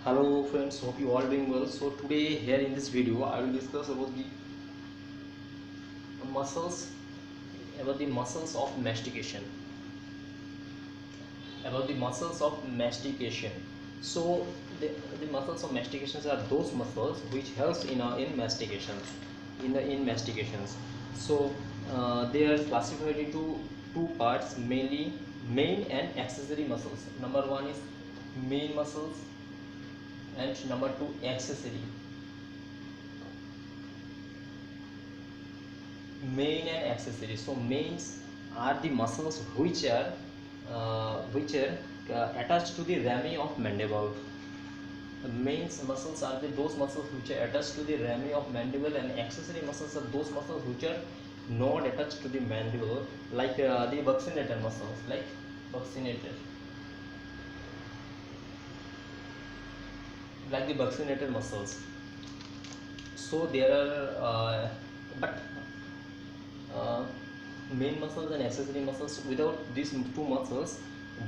Hello friends, hope you all doing well. So today here in this video I will discuss about the muscles of mastication. So the muscles of mastication are those muscles which helps in mastications in mastications. So they are classified into two parts, mainly main and accessory muscles. Number one is main muscles and number two accessory. Main and accessory. So mains are the muscles which are attached to the rami of mandible. The mains muscles are those muscles which are attached to the rami of mandible, and accessory muscles are those muscles which are not attached to the mandible, like the buccinator muscles, buccinator, like the buccinator muscles. So there are but uh, main muscles and accessory muscles. Without these two muscles,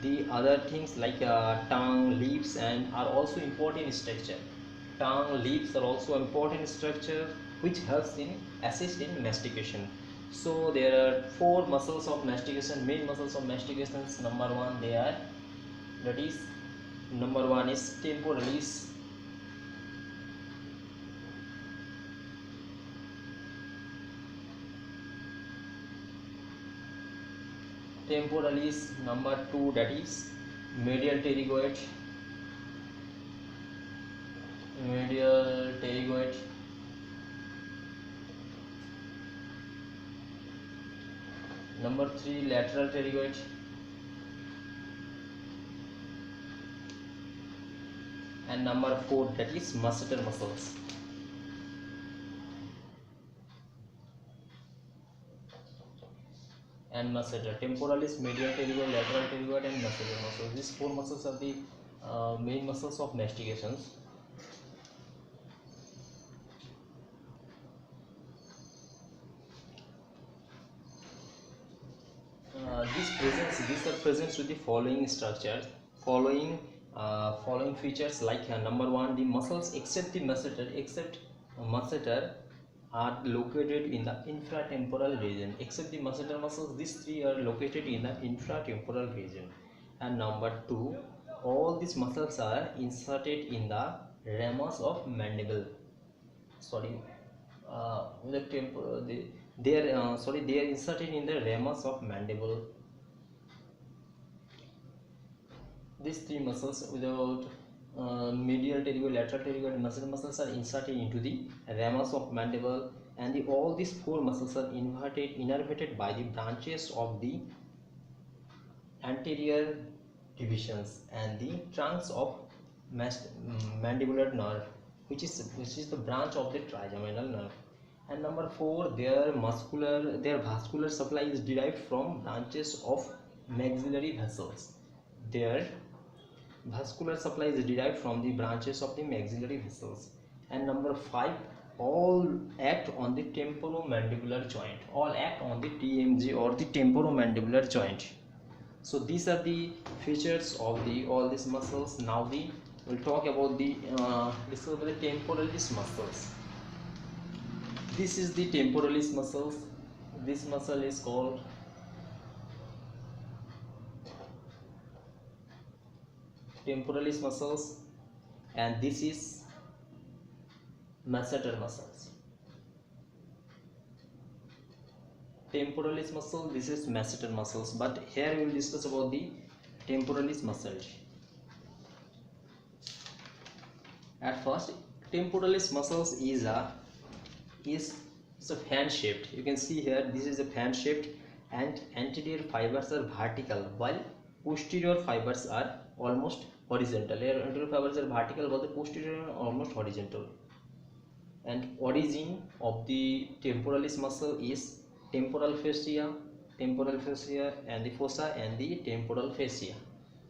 the other things like tongue, lips, and are also important in structure. Tongue, lips are also important structure which helps in assist in mastication. So there are four muscles of mastication, main muscles of mastication. Number one, that is number one is temporalis. Number two, that is medial pterygoid. Number three, lateral pterygoid. And number four, that is masseter muscles. And masseter, temporalis, medial pterygoid, lateral pterygoid, and masseter muscles. These four muscles are the main muscles of mastications. These are present with the following structures, following features, like number one, the muscles except masseter are located in the infratemporal region. Except the masseter muscles, these three are located in the infratemporal region. And number two, all these muscles are inserted in the ramus of mandible. Sorry, they are inserted in the ramus of mandible. These three muscles, without medial pterygoid, lateral pterygoid, and masseter muscles, are inserted into the ramus of mandible, and all these four muscles are innervated by the branches of the anterior divisions and the trunks of mandibular nerve, which is the branch of the trigeminal nerve. And number four, their vascular supply is derived from branches of maxillary vessels. Their vascular supply is derived from the branches of the maxillary vessels. And number five, all act on the temporomandibular joint. All act on the TMJ or the temporomandibular joint. So these are the features of all these muscles. Now we'll talk about the temporalis muscles. This is the temporalis muscles. This muscle is called temporalis muscles, and this is masseter muscles. Temporalis muscle, this is masseter muscles, but here we will discuss about the temporalis muscles. At first, temporalis muscles is a fan shaped. You can see here, this is a fan shaped, and anterior fibers are vertical while posterior fibers are almost horizontal. Anterior fibers are vertical while the posterior are almost horizontal. And origin of the temporalis muscle is temporal fascia, and the fossa, and the temporal fascia.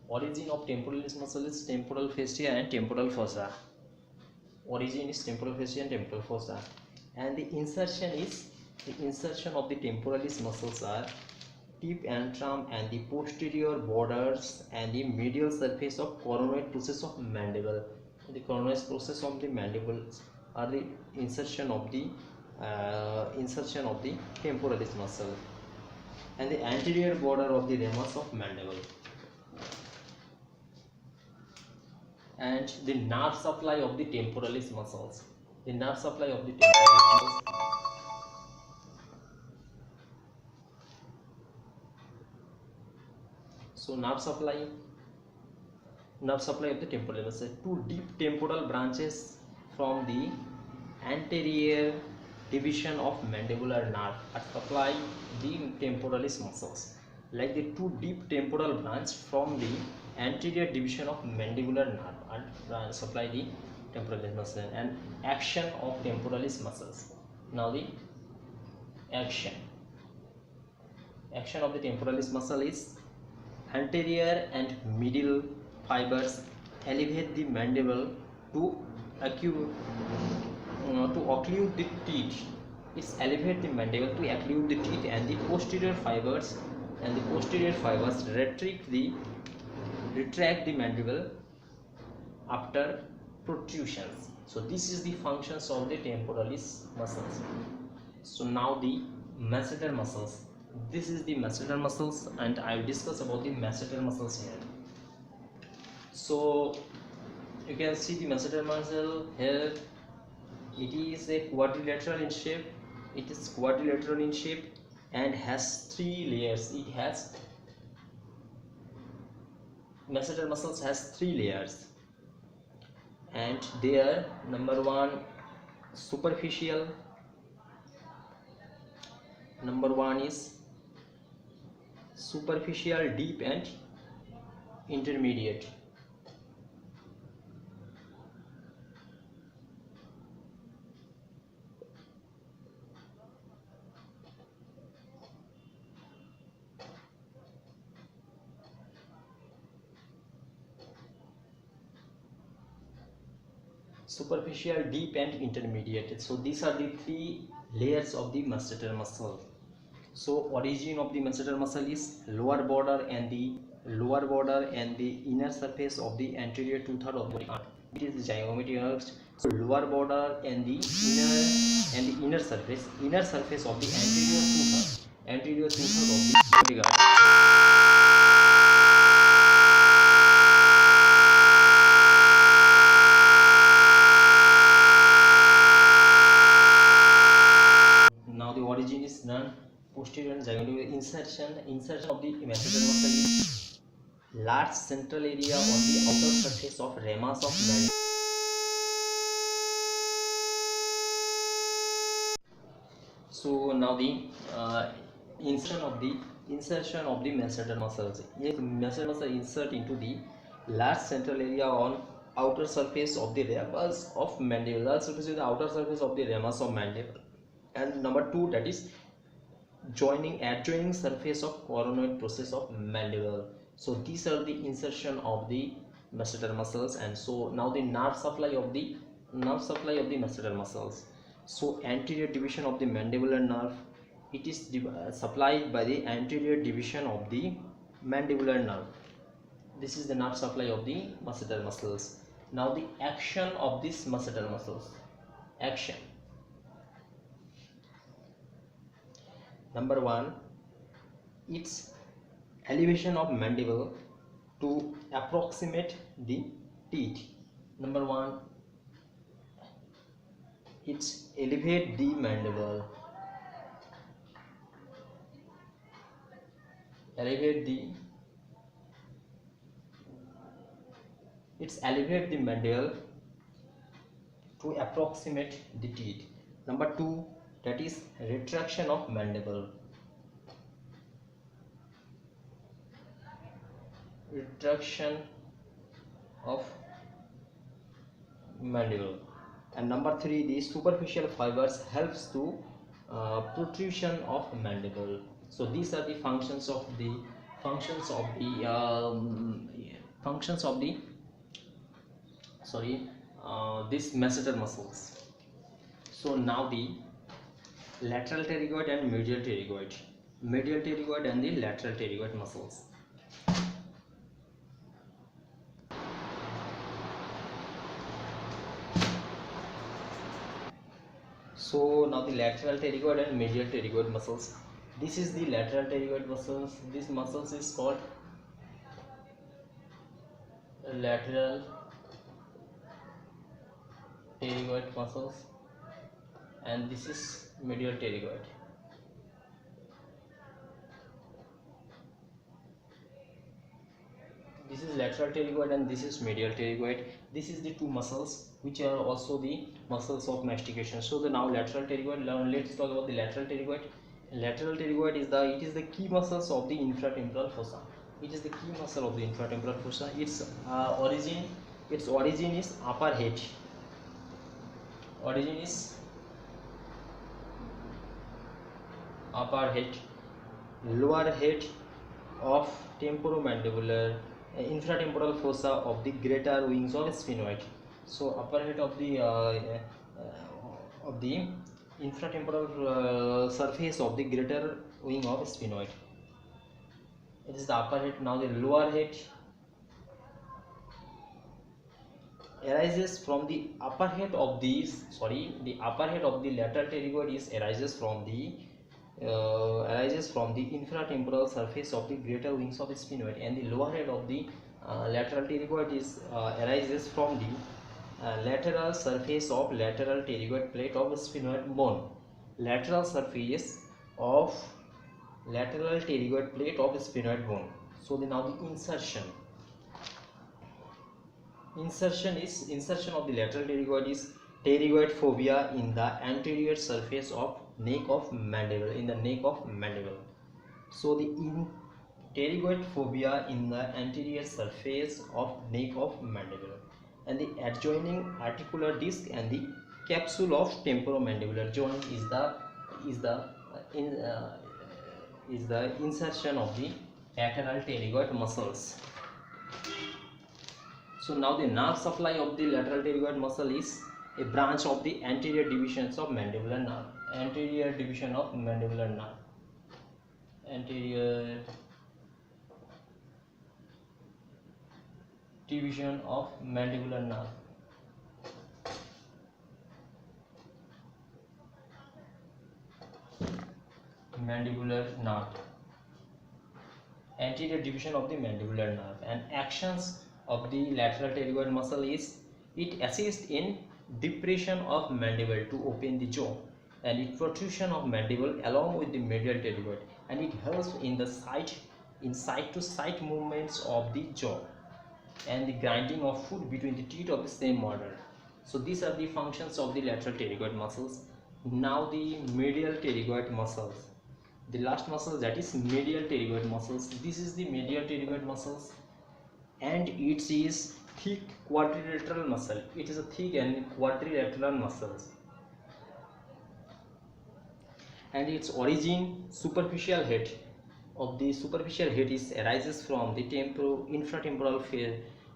Origin of temporalis muscle is temporal fascia and temporal fossa. Origin is temporal fascia and temporal fossa. And the insertion of the temporalis muscles are tip antrum and the posterior borders and the medial surface of coronoid process of mandible. The chronous process of the mandibles are the insertion of the temporalis muscle and the anterior border of the ramus of mandible, and the nerve supply of the temporalis muscles. The nerve supply of the temporalis muscles. So nerve supply of the temporal muscle. Two deep temporal branches from the anterior division of mandibular nerve are supply the temporalis muscles. Like the two deep temporal branch from the anterior division of mandibular nerve are supply the temporalis muscle. And action of temporalis muscles. Now the action of the temporalis muscle is anterior and medial fibers elevate the mandible to occlude the teeth. It's elevate the mandible to occlude the teeth, and the posterior fibers retract the mandible after protrusions. So this is the functions of the temporalis muscles. So now the masseter muscles. This is the masseter muscles, and I will discuss about the masseter muscles here. So you can see the masseter muscle here. It is a quadrilateral in shape. And has 3 layers. Masseter muscles has 3 layers, and they are: number 1, superficial. Number 1 is superficial, deep, and intermediate. Superficial, deep, and intermediate. So these are the 3 layers of the masseter muscle. So origin of the masseter muscle is lower border and the inner surface of the anterior 2/3 of the body. It is zygomatic. So lower border and the inner surface of the anterior 2/3 of the body. Now the origin is none. Posterior and zygomatic. Insertion of the masseter muscle is large central area on the outer surface of ramus of mandible. So now the insertion of the masseter muscles. Yes, masseter muscle insert into the large central area on outer surface of the ramus of mandible. Large surface is the outer surface of the ramus of mandible. And number 2, that is adjoining surface of coronoid process of mandible. So these are the insertion of the masseter muscles. And so now the nerve supply of the masseter muscles. So anterior division of the mandibular nerve, it is supplied by the anterior division of the mandibular nerve. This is the nerve supply of the masseter muscles. Now the action of these masseter muscles. Action. Number 1, it's elevation of mandible to approximate the teeth. Number 1, it's elevate the mandible. It's elevate the mandible to approximate the teeth. Number 2, that is retraction of mandible. And number 3, the superficial fibers helps to protrusion of mandible. So these are the functions of these masseter muscles. So now the lateral pterygoid and medial pterygoid and the lateral pterygoid muscles. now the lateral pterygoid and medial pterygoid muscles. This is the lateral pterygoid muscles. This muscles is called lateral pterygoid muscles, and this is medial pterygoid. This is lateral pterygoid and this is medial pterygoid. This is the two muscles which are also the muscles of mastication. So the now lateral pterygoid. Now let's talk about the lateral pterygoid. Lateral pterygoid is the key muscles of the infratemporal fossa. It is the key muscle of the infratemporal fossa. Its origin is upper head. Origin is upper head, lower head of temporomandibular infratemporal fossa of the greater wings of sphenoid. So upper head of the infratemporal surface of the greater wing of sphenoid. It is the upper head. Now the lower head arises from the upper head of the upper head of the lateral pterygoid arises from the infratemporal surface of the greater wings of the sphenoid, and the lower head of the lateral pterygoid arises from the lateral surface of lateral pterygoid plate of sphenoid bone. Lateral surface of lateral pterygoid plate of sphenoid bone. So now the insertion of the lateral pterygoid is pterygoid fovea in the anterior surface of neck of mandible, in the neck of mandible. So the pterygoid fovea in the anterior surface of neck of mandible, and the adjoining articular disc and the capsule of temporomandibular joint is the insertion of the lateral pterygoid muscles. So now the nerve supply of the lateral pterygoid muscle is a branch of the anterior divisions of mandibular nerve. Anterior division of mandibular nerve. Anterior division of mandibular nerve. Mandibular nerve. Anterior division of the mandibular nerve. And actions of the lateral pterygoid muscle is it assists in depression of mandible to open the jaw, and it protrusion of mandible along with the medial pterygoid, and it helps in the side to side movements of the jaw and the grinding of food between the teeth of the same order. So these are the functions of the lateral pterygoid muscles. Now the medial pterygoid muscles, the last muscle, that is medial pterygoid muscles. This is the medial pterygoid muscles, and it is thick quadrilateral muscle. It is a thick and quadrilateral muscles, and its origin superficial head of the superficial head arises from the infratemporal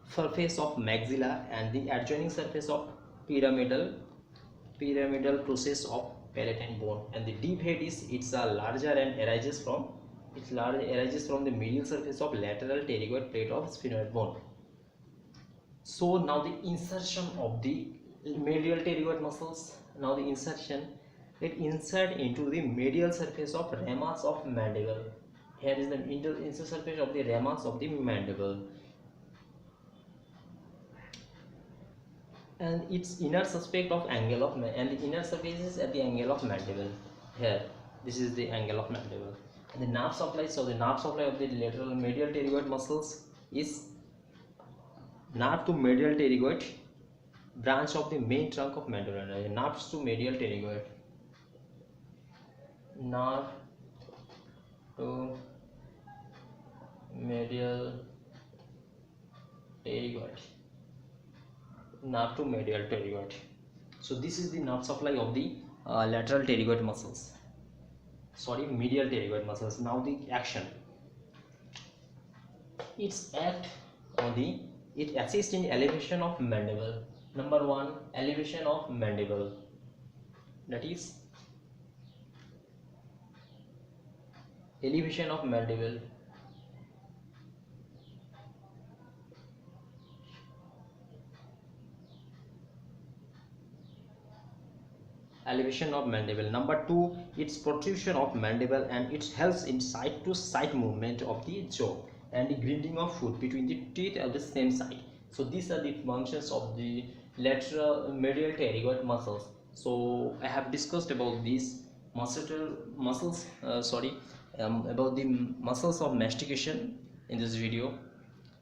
surface of maxilla and the adjoining surface of pyramidal process of palatine bone, and the deep head it's a larger and arises from the medial surface of lateral pterygoid plate of sphenoid bone. So now the insertion of the medial pterygoid muscles. Now the insertion, it insert into the medial surface of ramus of mandible. Here is the insert surface of the ramus of the mandible, and its inner aspect of angle of and the inner surface is at the angle of mandible. Here, this is the angle of mandible. And the nerve supply. So the nerve supply of the lateral medial pterygoid muscles is nerve to medial pterygoid, branch of the main trunk of mandibular nerve. Nerves to medial pterygoid. Nerve to medial pterygoid. Nerve to medial pterygoid. So this is the nerve supply of the lateral pterygoid muscles. Medial pterygoid muscles. Now the action. It assists in elevation of mandible. Number 1, elevation of mandible. That is elevation of mandible. elevation of mandible. Number 2, its protrusion of mandible, and it helps in side to side movement of the jaw and the grinding of food between the teeth of the same side. So these are the functions of the lateral medial pterygoid muscles. So I have discussed about these masseter muscles, about the muscles of mastication in this video.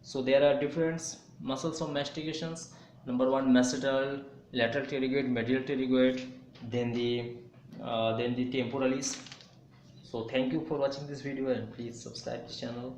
So there are different muscles of mastications. Number 1, masseter, lateral pterygoid, medial pterygoid, then the temporalis. So thank you for watching this video, and please subscribe this channel.